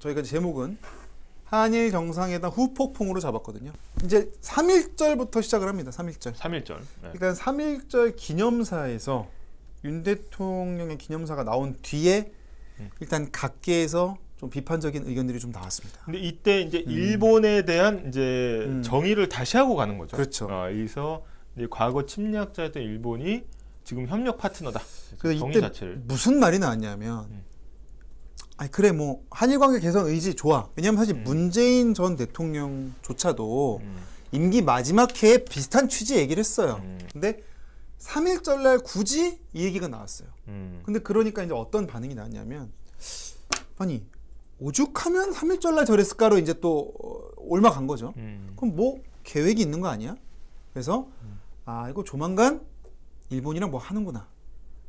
저희가 제목은 한일 정상회담 후폭풍으로 잡았거든요. 이제 3.1절부터 시작을 합니다. 3.1절. 3.1절. 네. 일단 3.1절 기념사에서 윤 대통령의 기념사가 나온 뒤에 일단 각계에서 좀 비판적인 의견들이 좀 나왔습니다. 근데 이때 이제 일본에 대한 이제 정의를 다시 하고 가는 거죠. 그렇죠. 여기서 이제 과거 침략자였던 일본이 지금 협력 파트너다. 그래서 정의 이때 자체를. 무슨 말이 나왔냐면 아니 그래 뭐 한일 관계 개선 의지 좋아. 왜냐면 사실 문재인 전 대통령조차도 임기 마지막 해에 비슷한 취지 얘기를 했어요. 근데 3.1절 날 굳이 이 얘기가 나왔어요. 근데 그러니까 이제 어떤 반응이 나왔냐면 아니 오죽하면 3.1절 날 저랬을까로 이제 또 올라간 거죠. 그럼 뭐 계획이 있는 거 아니야? 그래서 아 이거 조만간 일본이랑 뭐 하는구나.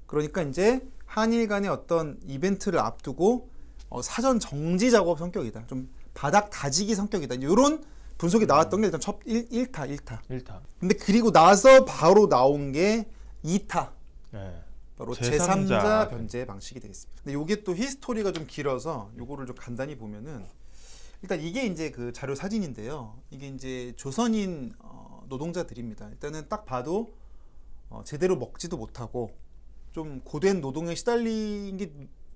그러니까 이제 한일 간의 어떤 이벤트를 앞두고 사전 정지 작업 성격이다. 좀 바닥 다지기 성격이다. 이런 분석이 나왔던 게 일단 첫 1타. 근데 그리고 나서 바로 나온 게 2타. 네. 바로 제3자 변제 방식이 되겠습니다. 근데 이게 또 히스토리가 좀 길어서 요거를 좀 간단히 보면은 일단 이게 이제 그 자료 사진인데요. 이게 이제 조선인 노동자들입니다. 일단은 딱 봐도 제대로 먹지도 못하고 좀 고된 노동에 시달린 게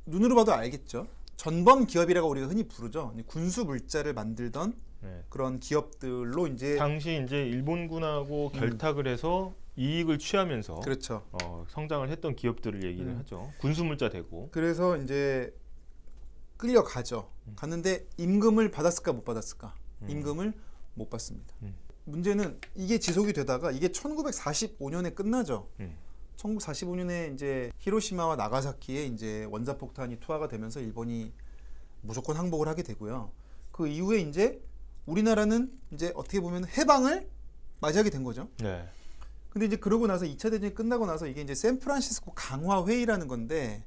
눈으로 봐도 알겠죠. 전범 기업이라고 우리가 흔히 부르죠. 군수 물자를 만들던 그런 기업들로 이제 당시 이제 일본군하고 결탁을 해서 이익을 취하면서 그렇죠. 성장을 했던 기업들을 얘기를 하죠. 군수물자 되고. 그래서 이제 끌려가죠. 갔는데 임금을 받았을까 못 받았을까? 임금을 못 받습니다. 문제는 이게 지속이 되다가 이게 1945년에 끝나죠. 1945년에 이제 히로시마와 나가사키에 이제 원자폭탄이 투하가 되면서 일본이 무조건 항복을 하게 되고요. 그 이후에 이제 우리나라는 이제 어떻게 보면 해방을 맞이하게 된 거죠. 네. 근데 이제 그러고 나서 2차 대전이 끝나고 나서 이게 이제 샌프란시스코 강화 회의라는 건데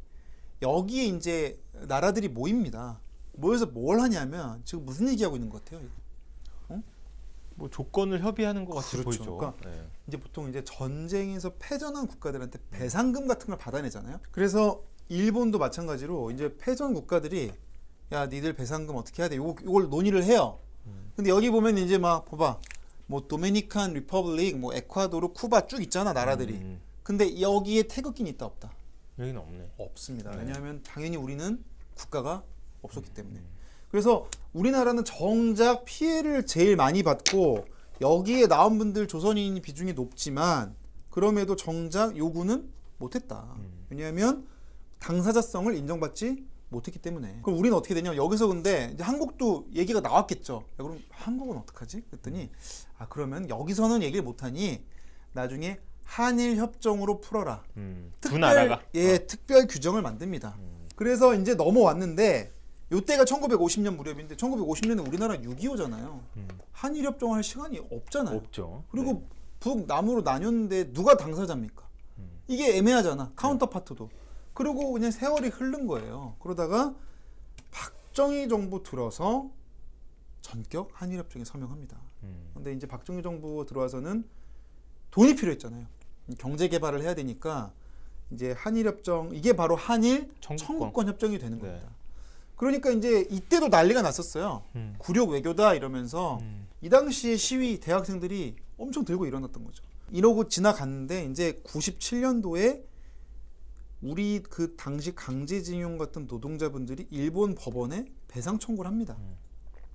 여기에 이제 나라들이 모입니다. 모여서 뭘 하냐면 지금 무슨 얘기하고 있는 것 같아요? 뭐 조건을 협의하는 것 같이 그렇죠. 보이죠. 그러니까 네. 이제 보통 이제 전쟁에서 패전한 국가들한테 배상금 같은 걸 받아내잖아요. 그래서 일본도 마찬가지로 이제 패전 국가들이 야 니들 배상금 어떻게 해야 돼? 요걸 논의를 해요. 근데 여기 보면 이제 막 봐봐. 뭐 도미니칸 리퍼블릭, 뭐 에콰도르, 쿠바 쭉 있잖아 나라들이. 근데 여기에 태극기는 있다 없다? 여기는 없네. 없습니다. 왜냐하면 당연히 우리는 국가가 없었기 때문에. 그래서 우리나라는 정작 피해를 제일 많이 받고 여기에 나온 분들 조선인 비중이 높지만 그럼에도 정작 요구는 못했다. 왜냐하면 당사자성을 인정받지 못했기 때문에. 그럼 우리는 어떻게 되냐? 여기서 근데 이제 한국도 얘기가 나왔겠죠. 야, 그럼 한국은 어떡하지? 그랬더니 아 그러면 여기서는 얘기를 못하니 나중에 한일 협정으로 풀어라. 두 나라가 특별 규정을 만듭니다. 그래서 이제 넘어왔는데 요때가 1950년 무렵인데 1950년에 우리나라 6.25잖아요. 한일 협정할 시간이 없잖아요. 없죠. 그리고 북남으로 나뉘었는데 누가 당사자입니까? 이게 애매하잖아. 카운터파트도. 그리고 그냥 세월이 흐른 거예요. 그러다가 박정희 정부 들어서 전격 한일 협정에 서명합니다. 근데 이제 박정희 정부 들어와서는 돈이 필요했잖아요. 경제 개발을 해야 되니까 이제 한일 협정 이게 바로 한일 청구권 협정이 되는 겁니다. 그러니까 이제 이때도 난리가 났었어요. 굴욕 외교다 이러면서 이 당시에 시위 대학생들이 엄청 들고 일어났던 거죠. 이러고 지나갔는데 이제 97년도에 우리 그 당시 강제징용 같은 노동자분들이 일본 법원에 배상 청구를 합니다.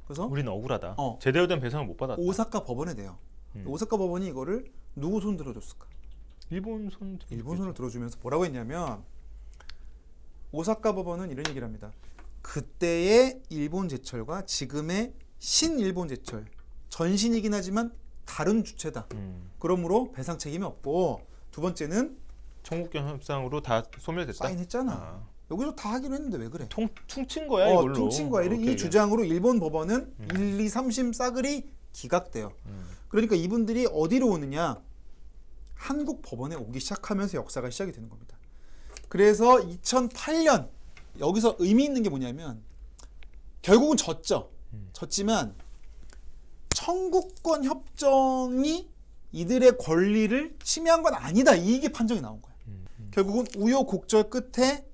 그래서 우리는 억울하다. 제대로 된 배상을 못 받았다. 오사카 법원에 내요. 오사카 법원이 이거를 누구 손 들어줬을까? 일본 손을 들어주면서 뭐라고 했냐면 오사카 법원은 이런 얘기를 합니다. 그때의 일본 제철과 지금의 신일본 제철 전신이긴 하지만 다른 주체다. 그러므로 배상 책임이 없고 두 번째는 청구권 협상으로 다 소멸됐다. 사인했잖아. 여기서 다 하기로 했는데 왜 그래? 퉁친 거야 이걸로. 퉁친 거야. 이 주장으로 일본 법원은 1, 2, 3심 싸그리 기각돼요. 그러니까 이분들이 어디로 오느냐? 한국 법원에 오기 시작하면서 역사가 시작이 되는 겁니다. 그래서 2008년 여기서 의미 있는 게 뭐냐면 결국은 졌죠. 졌지만 청구권 협정이 이들의 권리를 침해한 건 아니다. 이게 판정이 나온 거예요. 결국은 우여곡절 끝에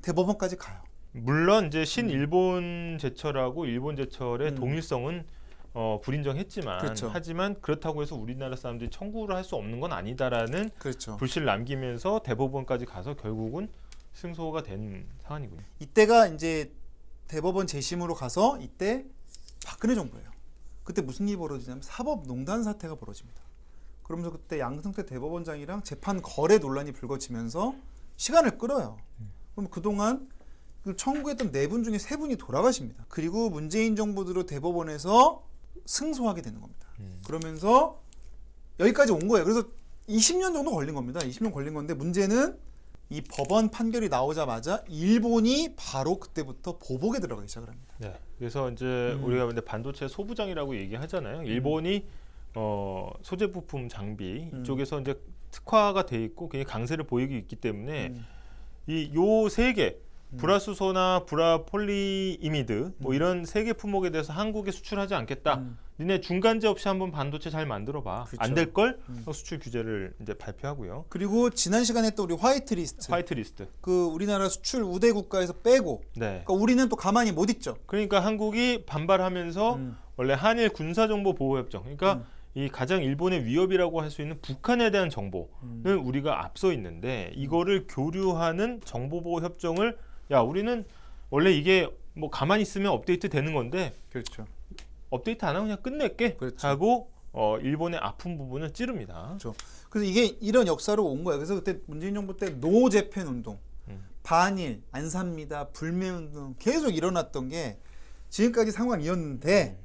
대법원까지 가요. 물론 이제 신일본 제철하고 일본 제철의 음. 동일성은 불인정했지만 그렇죠. 하지만 그렇다고 해서 우리나라 사람들이 청구를 할 수 없는 건 아니다라는 그렇죠. 불씨를 남기면서 대법원까지 가서 결국은 승소가 된 사안이군요. 이때가 이제 대법원 재심으로 가서 이때 박근혜 정부예요. 그때 무슨 일이 벌어지냐면 사법농단 사태가 벌어집니다. 그러면서 그때 양승태 대법원장이랑 재판 거래 논란이 불거지면서 시간을 끌어요. 그럼 그동안 그 청구했던 4분 중에 3분이 돌아가십니다. 그리고 문재인 정부 들어 대법원에서 승소하게 되는 겁니다. 그러면서 여기까지 온 거예요. 그래서 20년 정도 걸린 겁니다. 20년 걸린 건데 문제는 이 법원 판결이 나오자마자 일본이 바로 그때부터 보복에 들어가기 시작을 합니다. 네. 그래서 이제 우리가 근데 반도체 소부장이라고 얘기하잖아요. 일본이 소재 부품 장비 이쪽에서 이제 특화가 돼 있고 굉장히 강세를 보이고 있기 때문에 이 요 세 개 불화수소나 불화폴리이미드 뭐 이런 세 개 품목에 대해서 한국에 수출하지 않겠다. 니네 중간재 없이 한번 반도체 잘 만들어 봐. 그렇죠. 안 될 걸 수출 규제를 이제 발표하고요. 그리고 지난 시간에 또 우리 화이트리스트, 화이트리스트. 그 우리나라 수출 우대 국가에서 빼고, 네. 그러니까 우리는 또 가만히 못 있죠. 그러니까 한국이 반발하면서 원래 한일 군사정보보호협정, 그러니까 이 가장 일본의 위협이라고 할 수 있는 북한에 대한 정보는 우리가 앞서 있는데 이거를 교류하는 정보보호협정을 야 우리는 원래 이게 뭐 가만히 있으면 업데이트 되는 건데 그렇죠. 업데이트 안 하고 그냥 끝낼게 그렇죠. 하고 일본의 아픈 부분을 찌릅니다. 그렇죠. 그래서 이게 이런 역사로 온 거예요. 그래서 그때 문재인 정부 때 노재팬 운동, 반일, 안 삽니다, 불매 운동 계속 일어났던 게 지금까지 상황이었는데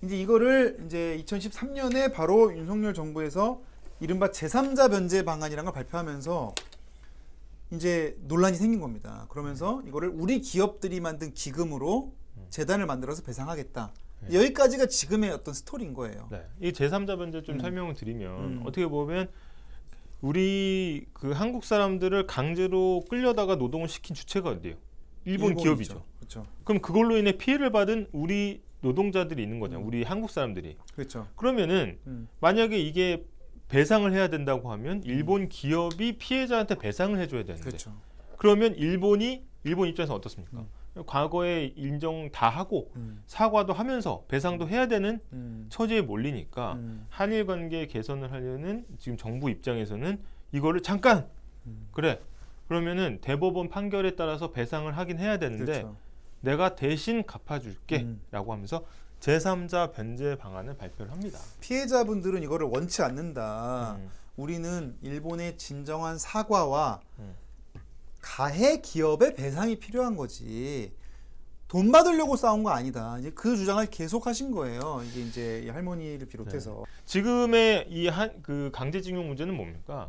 이제 이거를 이제 2013년에 바로 윤석열 정부에서 이른바 제3자 변제 방안이라는 걸 발표하면서 이제 논란이 생긴 겁니다. 그러면서 이거를 우리 기업들이 만든 기금으로 재단을 만들어서 배상하겠다. 여기까지가 지금의 어떤 스토리인 거예요. 네. 이 제3자 변제 좀 설명을 드리면 어떻게 보면 우리 그 한국 사람들을 강제로 끌려다가 노동을 시킨 주체가 어디예요? 일본 일본이죠. 기업이죠. 그렇죠. 그럼 그걸로 인해 피해를 받은 우리 노동자들이 있는 거잖아요. 우리 한국 사람들이. 그렇죠. 그러면은 만약에 이게 배상을 해야 된다고 하면 일본 기업이 피해자한테 배상을 해줘야 되는데 그렇죠. 그러면 일본 입장에서 어떻습니까? 과거에 인정 다 하고 사과도 하면서 배상도 해야 되는 처지에 몰리니까 한일 관계 개선을 하려는 지금 정부 입장에서는 이거를 잠깐 그래 그러면은 대법원 판결에 따라서 배상을 하긴 해야 되는데 그렇죠. 내가 대신 갚아줄게 라고 하면서 제3자 변제 방안을 발표를 합니다. 피해자분들은 이거를 원치 않는다. 우리는 일본의 진정한 사과와 가해 기업의 배상이 필요한 거지. 돈 받으려고 싸운 거 아니다. 이제 그 주장을 계속 하신 거예요. 이게 이제 이 할머니를 비롯해서. 지금의 이 그 강제징용 문제는 뭡니까?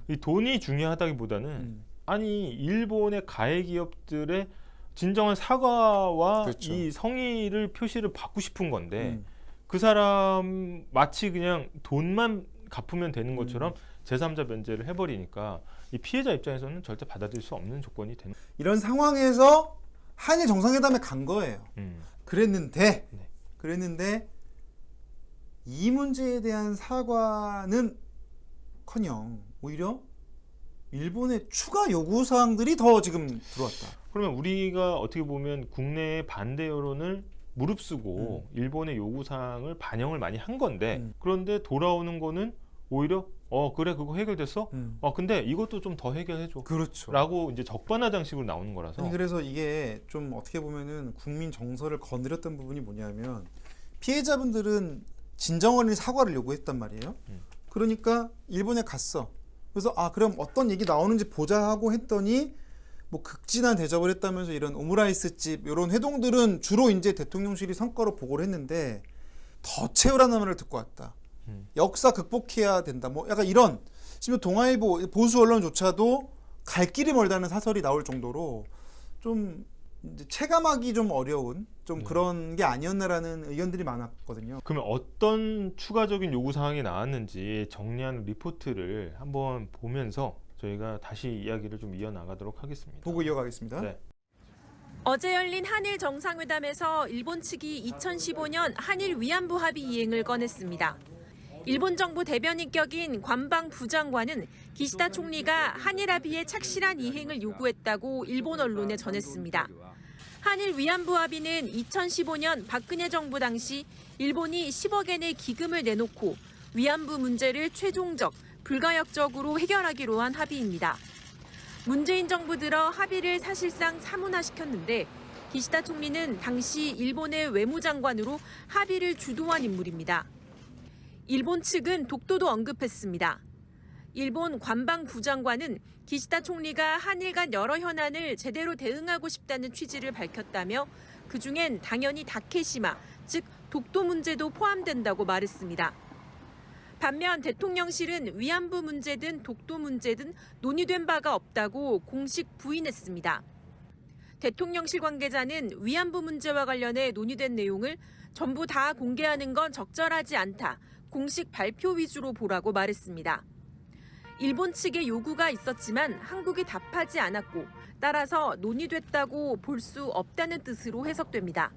이 돈이 중요하다기보다는 아니 일본의 가해 기업들의 진정한 사과와 그렇죠. 이 성의를 표시를 받고 싶은 건데 그 사람 마치 그냥 돈만 갚으면 되는 것처럼 제3자 변제를 해버리니까 이 피해자 입장에서는 절대 받아들일 수 없는 조건이 되는. 이런 상황에서 한일 정상회담에 간 거예요. 그랬는데 이 문제에 대한 사과는커녕 오히려 일본의 추가 요구 사항들이 더 지금 들어왔다. 그러면 우리가 어떻게 보면 국내의 반대 여론을 무릅쓰고 일본의 요구 사항을 반영을 많이 한 건데 그런데 돌아오는 거는 오히려 그래 그거 해결됐어? 근데 이것도 좀 더 해결해줘. 그렇죠. 라고 이제 적반하장식으로 나오는 거라서. 아니, 그래서 이게 좀 어떻게 보면은 국민 정서를 거느렸던 부분이 뭐냐면 피해자분들은 진정한 사과를 요구했단 말이에요. 그러니까 일본에 갔어. 그래서 그럼 어떤 얘기 나오는지 보자 하고 했더니 뭐 극진한 대접을 했다면서 이런 오므라이스 집 이런 회동들은 주로 이제 대통령실이 성과로 보고를 했는데 더 채우라는 말을 듣고 왔다. 역사 극복해야 된다. 뭐 약간 이런 심지어 동아일보 보수 언론조차도 갈 길이 멀다는 사설이 나올 정도로 좀 이제 체감하기 좀 어려운 좀 그런 게 아니었나라는 의견들이 많았거든요. 그러면 어떤 추가적인 요구 사항이 나왔는지 정리한 리포트를 한번 보면서 저희가 다시 이야기를 좀 이어나가도록 하겠습니다. 보고 이어가겠습니다. 네. 어제 열린 한일 정상회담에서 일본 측이 2015년 한일 위안부 합의 이행을 꺼냈습니다. 일본 정부 대변인격인 관방 부장관은 기시다 총리가 한일 합의의 착실한 이행을 요구했다고 일본 언론에 전했습니다. 한일 위안부 합의는 2015년 박근혜 정부 당시 일본이 10억 엔의 기금을 내놓고 위안부 문제를 최종적, 불가역적으로 해결하기로 한 합의입니다. 문재인 정부 들어 합의를 사실상 사문화시켰는데 기시다 총리는 당시 일본의 외무장관으로 합의를 주도한 인물입니다. 일본 측은 독도도 언급했습니다. 일본 관방 부장관은 기시다 총리가 한일 간 여러 현안을 제대로 대응하고 싶다는 취지를 밝혔다며 그중엔 당연히 다케시마, 즉 독도 문제도 포함된다고 말했습니다. 반면 대통령실은 위안부 문제든 독도 문제든 논의된 바가 없다고 공식 부인했습니다. 대통령실 관계자는 위안부 문제와 관련해 논의된 내용을 전부 다 공개하는 건 적절하지 않다. 공식 발표 위주로 보라고 말했습니다. 일본 측의 요구가 있었지만 한국이 답하지 않았고 따라서 논의됐다고 볼 수 없다는 뜻으로 해석됩니다.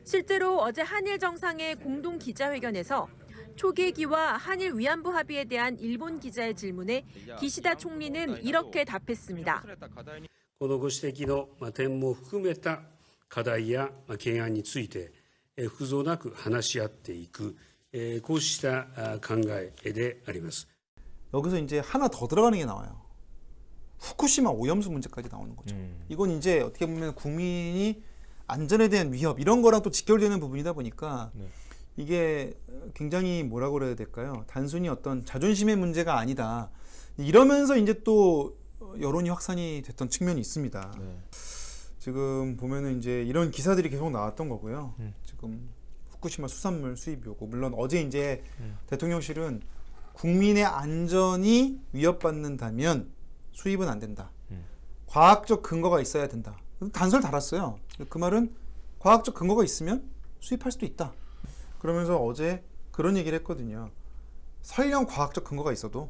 실제로 어제 한일 정상의 공동 기자회견에서 초계기와 한일 위안부 합의에 대한 일본 기자의 질문에 기시다 총리는 이렇게 답했습니다. このご指摘の点も含めた課題や懸案について複雑なく話し合っていくこうした考えであります。 여기서 이제 하나 더 들어가는 게 나와요. 후쿠시마 오염수 문제까지 나오는 거죠. 이건 이제 어떻게 보면 국민이 안전에 대한 위협 이런 거랑 또 직결되는 부분이다 보니까 이게 굉장히 뭐라고 그래야 될까요? 단순히 어떤 자존심의 문제가 아니다. 이러면서 이제 또 여론이 확산이 됐던 측면이 있습니다. 지금 보면은 이제 이런 기사들이 계속 나왔던 거고요. 지금 후쿠시마 수산물 수입 요구 물론 어제 이제 대통령실은 국민의 안전이 위협받는다면 수입은 안 된다. 과학적 근거가 있어야 된다. 단서를 달았어요. 그 말은 과학적 근거가 있으면 수입할 수도 있다. 그러면서 어제 그런 얘기를 했거든요. 설령 과학적 근거가 있어도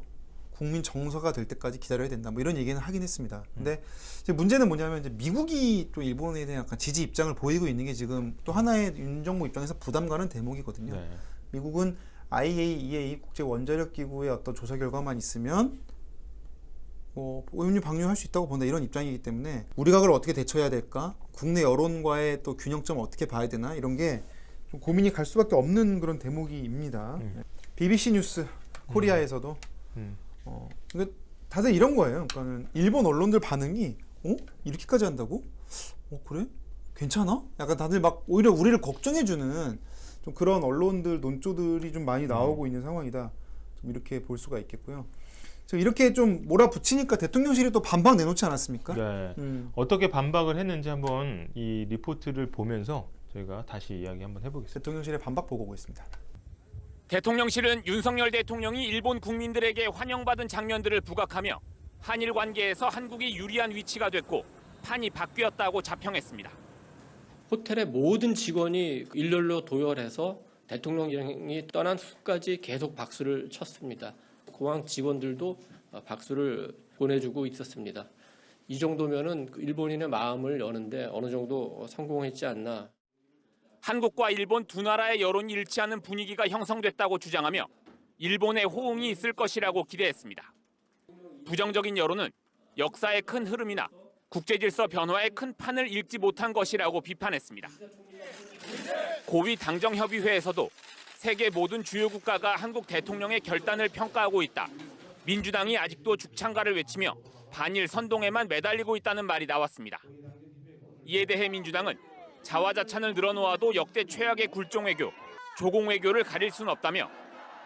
국민 정서가 될 때까지 기다려야 된다. 뭐 이런 얘기는 하긴 했습니다. 근데 이제 문제는 뭐냐면 이제 미국이 또 일본에 대한 약간 지지 입장을 보이고 있는 게 지금 또 하나의 윤 정부 입장에서 부담 가는 대목이거든요. 네. 미국은 IAEA 국제 원자력 기구의 어떤 조사 결과만 있으면 오염류 방류할 수 있다고 본다 이런 입장이기 때문에 우리가 그걸 어떻게 대처해야 될까? 국내 여론과의 또 균형점 어떻게 봐야 되나 이런 게 좀 고민이 갈 수밖에 없는 그런 대목입니다. BBC 뉴스 코리아에서도 근데 다들 이런 거예요. 그러니까는 일본 언론들 반응이 이렇게까지 한다고? 그래? 괜찮아? 약간 다들 막 오히려 우리를 걱정해주는 좀 그런 언론들 논조들이 좀 많이 나오고 있는 상황이다. 좀 이렇게 볼 수가 있겠고요. 이렇게 좀 몰아붙이니까 대통령실이 또 반박 내놓지 않았습니까? 네. 어떻게 반박을 했는지 한번 이 리포트를 보면서 저희가 다시 이야기 한번 해보겠습니다. 대통령실의 반박 보고 오겠습니다. 대통령실은 윤석열 대통령이 일본 국민들에게 환영받은 장면들을 부각하며 한일 관계에서 한국이 유리한 위치가 됐고 판이 바뀌었다고 자평했습니다. 호텔의 모든 직원이 일렬로 도열해서 대통령이 떠난 후까지 계속 박수를 쳤습니다. 공항 직원들도 박수를 보내주고 있었습니다. 이 정도면은 일본인의 마음을 여는데 어느 정도 성공했지 않나. 한국과 일본 두 나라의 여론이 일치하는 분위기가 형성됐다고 주장하며 일본의 호응이 있을 것이라고 기대했습니다. 부정적인 여론은 역사의 큰 흐름이나 국제질서 변화의 큰 판을 읽지 못한 것이라고 비판했습니다. 고위 당정협의회에서도 세계 모든 주요 국가가 한국 대통령의 결단을 평가하고 있다. 민주당이 아직도 죽창가를 외치며 반일 선동에만 매달리고 있다는 말이 나왔습니다. 이에 대해 민주당은 자화자찬을 늘어놓아도 역대 최악의 굴종 외교, 조공 외교를 가릴 수는 없다며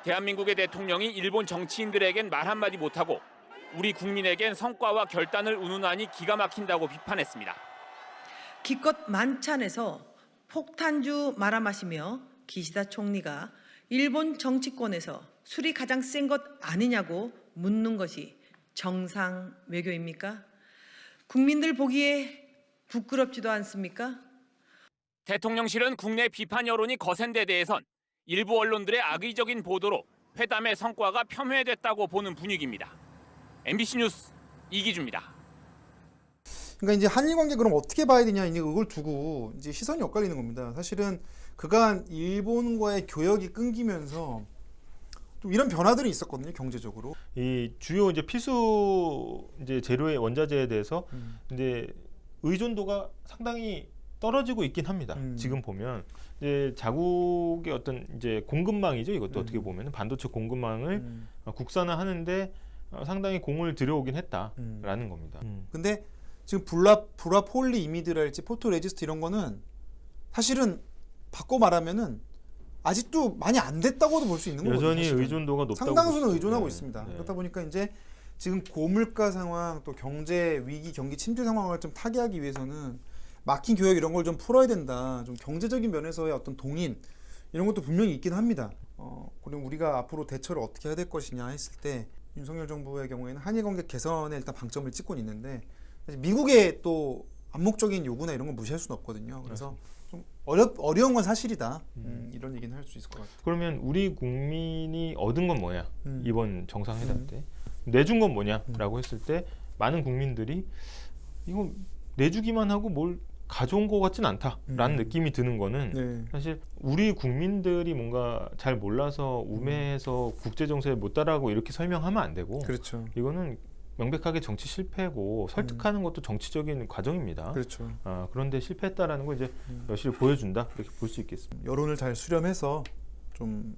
대한민국의 대통령이 일본 정치인들에겐 말 한마디 못하고 우리 국민에겐 성과와 결단을 운운하니 기가 막힌다고 비판했습니다. 기껏 만찬에서 폭탄주 말아마시며 기시다 총리가 일본 정치권에서 술이 가장 센 것 아니냐고 묻는 것이 정상 외교입니까? 국민들 보기에 부끄럽지도 않습니까? 대통령실은 국내 비판 여론이 거센 데 대해선 일부 언론들의 악의적인 보도로 회담의 성과가 폄훼됐다고 보는 분위기입니다. MBC 뉴스 이기주입니다. 그러니까 이제 한일 관계 그럼 어떻게 봐야 되냐 이제 그걸 두고 이제 시선이 엇갈리는 겁니다. 사실은 그간 일본과의 교역이 끊기면서 좀 이런 변화들이 있었거든요, 경제적으로. 이 주요 이제 필수 이제 재료의 원자재에 대해서 이제 의존도가 상당히 떨어지고 있긴 합니다. 지금 보면 이제 자국의 어떤 이제 공급망이죠. 이것도 어떻게 보면 반도체 공급망을 국산화하는데 상당히 공을 들여오긴 했다라는 겁니다. 근데 지금 브라폴리 이미드랄지 포토레지스트 이런 거는 사실은 바꿔 말하면은 아직도 많이 안 됐다고도 볼 수 있는 거거든요. 여전히 사실은. 의존도가 높다고 상당수는 보시죠. 의존하고 네. 있습니다. 네. 그렇다 보니까 이제 지금 고물가 상황 또 경제 위기, 경기 침체 상황을 좀 타개하기 위해서는 막힌 교역 이런 걸 좀 풀어야 된다. 좀 경제적인 면에서의 어떤 동인 이런 것도 분명히 있긴 합니다. 그리고 우리가 앞으로 대처를 어떻게 해야 될 것이냐 했을 때 윤석열 정부의 경우에는 한일 관계 개선에 일단 방점을 찍고 있는데 사실 미국의 또 암묵적인 요구나 이런 건 무시할 수는 없거든요. 그래서 좀 어려운 건 사실이다. 이런 얘기는 할 수 있을 것 같아요. 그러면 우리 국민이 얻은 건 뭐냐? 이번 정상회담 때 내준 건 뭐냐라고 했을 때 많은 국민들이 이거 내주기만 하고 뭘 가져온 것 같진 않다라는 느낌이 드는 거는 네. 사실 우리 국민들이 뭔가 잘 몰라서 우매해서 국제 정세에 못 따라가고 이렇게 설명하면 안 되고 그렇죠. 이거는 명백하게 정치 실패고 설득하는 것도 정치적인 과정입니다. 그렇죠. 그런데 실패했다라는 걸 이제 여실히 보여준다 이렇게 볼 수 있겠습니다. 여론을 잘 수렴해서 좀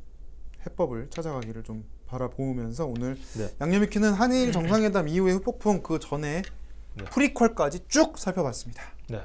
해법을 찾아가기를 좀 바라보면서 오늘 네. 양념익히는 한일 정상회담 이후의 후폭풍 그 전에 네. 프리퀄까지 쭉 살펴봤습니다. 네.